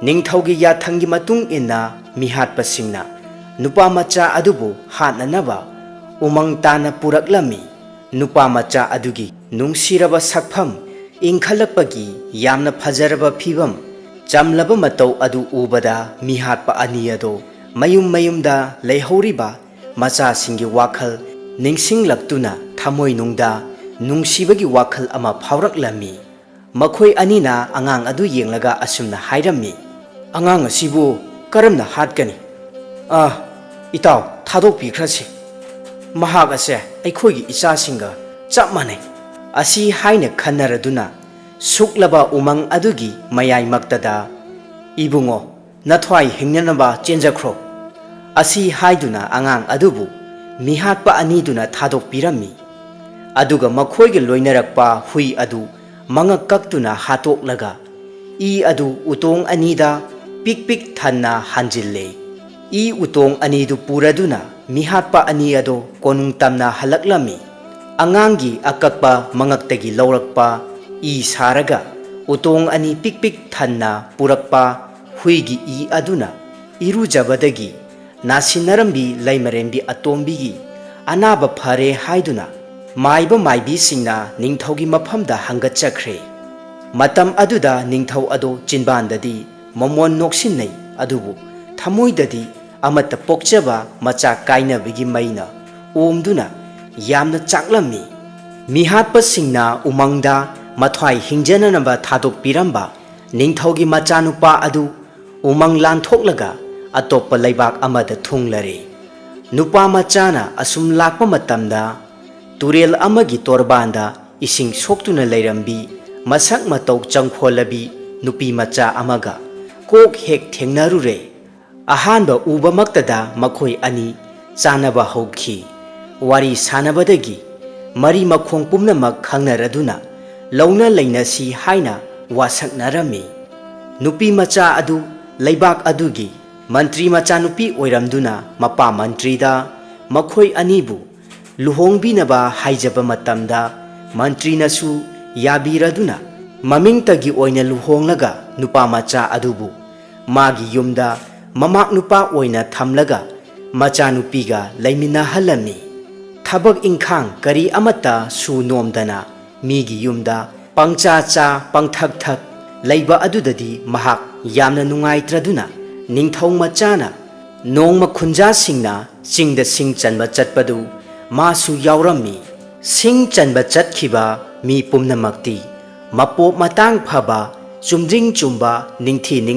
ꯅꯤꯡꯊꯧꯒꯤ ꯌꯥꯊꯪꯒꯤ ꯃꯇꯨꯡ ꯏꯟꯅ ꯃꯤꯍꯥꯠꯄꯁꯤꯡꯅ ꯅꯨꯄꯥ ꯃꯆꯥ ꯑꯗꯨꯕꯨ ꯍꯥꯠꯅꯅꯕ ꯎꯃꯪ ꯇꯥꯟꯅ ꯄꯨꯔꯛꯂꯝꯃꯤ꯫ ꯅꯨꯄꯥ ꯃꯆꯥ ꯑꯗꯨꯒꯤ ꯅꯨꯡꯁꯤꯔꯕ ꯁꯛꯐꯝ, ꯏꯪꯈꯠꯂꯛꯄꯒꯤ ꯌꯥꯝꯅ ꯐꯖꯔꯕ ꯐꯤꯚꯝ, ꯆꯝꯂꯕ ꯃꯇꯧ ꯑꯗꯨ ꯎꯕꯗ ꯃꯤꯍꯥꯠꯄ ꯑꯅꯤ ꯑꯗꯣ ꯃꯌꯨꯝ ꯃꯌꯨꯝꯗ ꯂꯩꯍꯧꯔꯤꯕ ꯃꯆꯥꯁꯤꯡꯒꯤ ꯋꯥꯈꯜ ꯅꯤꯡꯁꯤꯡꯂꯛꯇꯨꯅ ꯊꯃꯣꯏꯅꯨꯡꯗ ꯅꯨꯡꯁꯤꯕꯒꯤ ꯋꯥꯈꯜ ꯑꯃ ꯐꯥꯎꯔꯛꯂꯝꯃꯤ꯫ ꯃꯈꯣꯏ ꯑꯅꯤꯅ ꯑꯉꯥꯡ ꯑꯗꯨ ꯌꯦꯡꯂꯒ ꯑꯁꯨꯝꯅ ꯍꯥꯏꯔꯝꯃꯤ, "ꯑꯉꯥꯡ ꯑꯁꯤꯕꯨ ꯀꯔꯝꯅ ꯍꯥꯠꯀꯅꯤ? ꯏꯇꯥꯎ, ꯊꯥꯗꯣꯛꯄꯤꯈ꯭ꯔꯁꯤ꯫ ꯃꯍꯥꯛ ꯑꯁꯦ ꯑꯩꯈꯣꯏꯒꯤ ꯏꯆꯥꯁꯤꯡꯒ ꯆꯞ ꯃꯥꯟꯅꯩ"꯫ ꯑꯁꯤ ꯍꯥꯏꯅ ꯈꯟꯅꯔꯗꯨꯅ ꯁꯨꯛꯂꯕ ꯎꯃꯪ ꯑꯗꯨꯒꯤ ꯃꯌꯥꯏꯃꯛꯇꯗ "ꯏꯕꯨꯡꯉꯣ, ꯅꯊ꯭ꯋꯥꯏ ꯍꯤꯡꯅꯅꯕ ꯆꯦꯟꯖꯈ꯭ꯔꯣ"꯫ ꯑꯁꯤ ꯍꯥꯏꯗꯨꯅ ꯑꯉꯥꯡ ꯑꯗꯨꯕꯨ ꯃꯤꯍꯥꯠꯄ ꯑꯅꯤꯗꯨꯅ ꯊꯥꯗꯣꯛꯄꯤꯔꯝꯃꯤ꯫ ꯑꯗꯨꯒ ꯃꯈꯣꯏꯒ ꯂꯣꯏꯅꯔꯛꯄ ꯍꯨꯏ ꯑꯗꯨ ꯃꯉꯛ ꯀꯛꯇꯨꯅ ꯍꯥꯠꯇꯣꯛꯂꯒ ꯏ ꯑꯗꯨ ꯎꯇꯣꯡ ꯑꯅꯤꯗ ꯄꯤꯛ ꯄꯤꯛ ꯊꯟꯅ ꯍꯥꯟꯖꯤꯜꯂꯦ꯫ ꯏ ꯎꯇꯣꯡ ꯑꯅꯤꯗꯨ ꯄꯨꯔꯗꯨꯅ ꯃꯤꯍꯥꯠꯄ ꯑꯅꯤ ꯑꯗꯣ ꯀꯣꯅꯨꯡ ꯇꯝꯅ ꯍꯜꯂꯛꯂꯝꯃꯤ꯫ ꯑꯉꯥꯡꯒꯤ ꯑꯀꯛꯄ ꯃꯉꯛꯇꯒꯤ ꯂꯧꯔꯛꯄ ꯏ ꯁꯥꯔꯒ ꯎꯇꯣꯡ ꯑꯅꯤ ꯄꯤꯛ ꯄꯤꯛ ꯊꯟꯅ ꯄꯨꯔꯛꯄ ꯍꯨꯏꯒꯤ ꯏ ꯑꯗꯨꯅ ꯏꯔꯨꯖꯕꯗꯒꯤ ꯅꯥꯁꯤꯟꯅꯔꯝꯕꯤ ꯂꯩꯃꯔꯦꯟꯕꯤ ꯑꯇꯣꯝꯕꯤꯒꯤ ꯑꯅꯥꯕ ꯐꯔꯦ ꯍꯥꯏꯗꯨꯅ ꯃꯥꯏꯕ ꯃꯥꯏꯕꯤꯁꯤꯡꯅ ꯅꯤꯡꯊꯧꯒꯤ ꯃꯐꯝꯗ ꯍꯪꯒꯠꯆꯈ꯭ꯔꯦ꯫ ꯃꯇꯝ ꯑꯗꯨꯗ ꯅꯤꯡꯊꯧ ꯑꯗꯣ ꯆꯤꯟꯕꯥꯟꯗꯗꯤ ꯃꯃꯣꯟ ꯅꯣꯛꯁꯤꯟꯅꯩ, ꯑꯗꯨꯕꯨ ꯊꯃꯣꯏꯗꯗꯤ ꯑꯃꯠꯇ ꯄꯣꯛꯆꯕ ꯃꯆꯥ ꯀꯥꯏꯅꯕꯒꯤ ꯃꯩꯅ ꯑꯣꯝꯗꯨꯅ ꯌꯥꯝꯅ ꯆꯥꯛꯂꯝꯃꯤ꯫ ꯃꯤꯍꯥꯠꯄꯁꯤꯡꯅ ꯎꯃꯪꯗ ꯃꯊ꯭ꯋꯥꯏ ꯍꯤꯡꯖꯅꯅꯕ ꯊꯥꯗꯣꯛꯄꯤꯔꯝꯕ ꯅꯤꯡꯊꯧꯒꯤ ꯃꯆꯥꯅꯨꯄꯥ ꯑꯗꯨ ꯎꯃꯪ ꯂꯥꯟꯊꯣꯛꯂꯒ ꯑꯇꯣꯞꯄ ꯂꯩꯕꯥꯛ ꯑꯃꯗ ꯊꯨꯡꯂꯔꯦ꯫ ꯅꯨꯄꯥ ꯃꯆꯥꯅ ꯑꯁꯨꯝ ꯂꯥꯛꯄ ꯃꯇꯝꯗ ꯇꯨꯔꯦꯜ ꯑꯃꯒꯤ ꯇꯣꯔꯕꯥꯟꯗ ꯏꯁꯤꯡ ꯁꯣꯛꯇꯨꯅ ꯂꯩꯔꯝꯕꯤ ꯃꯁꯛ ꯃꯇꯧ ꯆꯪꯈꯣꯜꯂꯕꯤ ꯅꯨꯄꯤ ꯃꯆꯥ ꯑꯃꯒ ꯀꯣꯛ ꯍꯦꯛ ꯊꯦꯡꯅꯔꯨꯔꯦ꯫ ꯑꯍꯥꯟꯕ ꯎꯕꯃꯛꯇꯗ ꯃꯈꯣꯏ ꯑꯅꯤ ꯆꯥꯅꯕ ꯍꯧꯈꯤ꯫ ꯋꯥꯔꯤ ꯁꯥꯅꯕꯗꯒꯤ ꯃꯔꯤ ꯃꯈꯣꯡ ꯄꯨꯝꯅꯃꯛ ꯈꯪꯅꯔꯗꯨꯅ ꯂꯧꯅ ꯂꯩꯅꯁꯤ ꯍꯥꯏꯅ ꯋꯥꯁꯛꯅꯔꯝꯃꯤ꯫ ꯅꯨꯄꯤ ꯃꯆꯥ ꯑꯗꯨ ꯂꯩꯕꯥꯛ ꯑꯗꯨꯒꯤ ꯃꯟꯇ꯭ꯔꯤ ꯃꯆꯥꯅꯨꯄꯤ ꯑꯣꯏꯔꯝꯗꯨꯅ ꯃꯄꯥ ꯃꯟꯇ꯭ꯔꯤꯗ ꯃꯈꯣꯏ ꯑꯅꯤꯕꯨ ꯂꯨꯍꯣꯡꯕꯤꯅꯕ ꯍꯥꯏꯖꯕ ꯃꯇꯝꯗ ꯃꯟꯇ꯭ꯔꯤꯅꯁꯨ ꯌꯥꯕꯤꯔꯗꯨꯅ ꯃꯃꯤꯡꯇꯒꯤ ꯑꯣꯏꯅ ꯂꯨꯍꯣꯡꯂꯒ ꯅꯨꯄꯥ ꯃꯆꯥ ꯑꯗꯨꯕꯨ ꯃꯥꯒꯤ ꯌꯨꯝꯗ ꯃꯃꯥꯛ ꯅꯨꯄꯥ ꯑꯣꯏꯅ ꯊꯝꯂꯒ ꯃꯆꯥꯅꯨꯄꯤꯒ ꯂꯩꯃꯤꯟꯅꯍꯜꯂꯝꯃꯤ꯫ ꯊꯕꯛ ꯏꯪꯈꯥꯡ ꯀꯔꯤ ꯑꯃꯠꯇ ꯁꯨ ꯅꯣꯝꯗꯅ ꯃꯤꯒꯤ ꯌꯨꯝꯗ ꯄꯪꯆꯥ ꯆꯥ ꯄꯪꯊꯛ ꯊꯛ ꯂꯩꯕ ꯑꯗꯨꯗꯗꯤ ꯃꯍꯥꯛ ꯌꯥꯝꯅ ꯅꯨꯡꯉꯥꯏꯇ꯭ꯔꯗꯨꯅ ꯅꯤꯡꯊꯧ ꯃꯆꯥꯅ ꯅꯣꯡꯃ ꯈꯨꯟꯖꯥꯁꯤꯡꯅ ꯆꯤꯡꯗ ꯁꯤꯡ ꯆꯟꯕ ꯆꯠꯄꯗꯨ ꯃꯥꯁꯨ ꯌꯥꯎꯔꯝꯃꯤ꯫ ꯁꯤꯡ ꯆꯟꯕ ꯆꯠꯈꯤꯕ ꯃꯤ ꯄꯨꯝꯅꯃꯛꯇꯤ ꯃꯄꯣꯞ ꯃꯇꯥꯡ ꯐꯕ, ꯆꯨꯝꯗ꯭ꯔꯤꯡ ꯆꯨꯝꯕ, ꯅꯤꯡꯊꯤ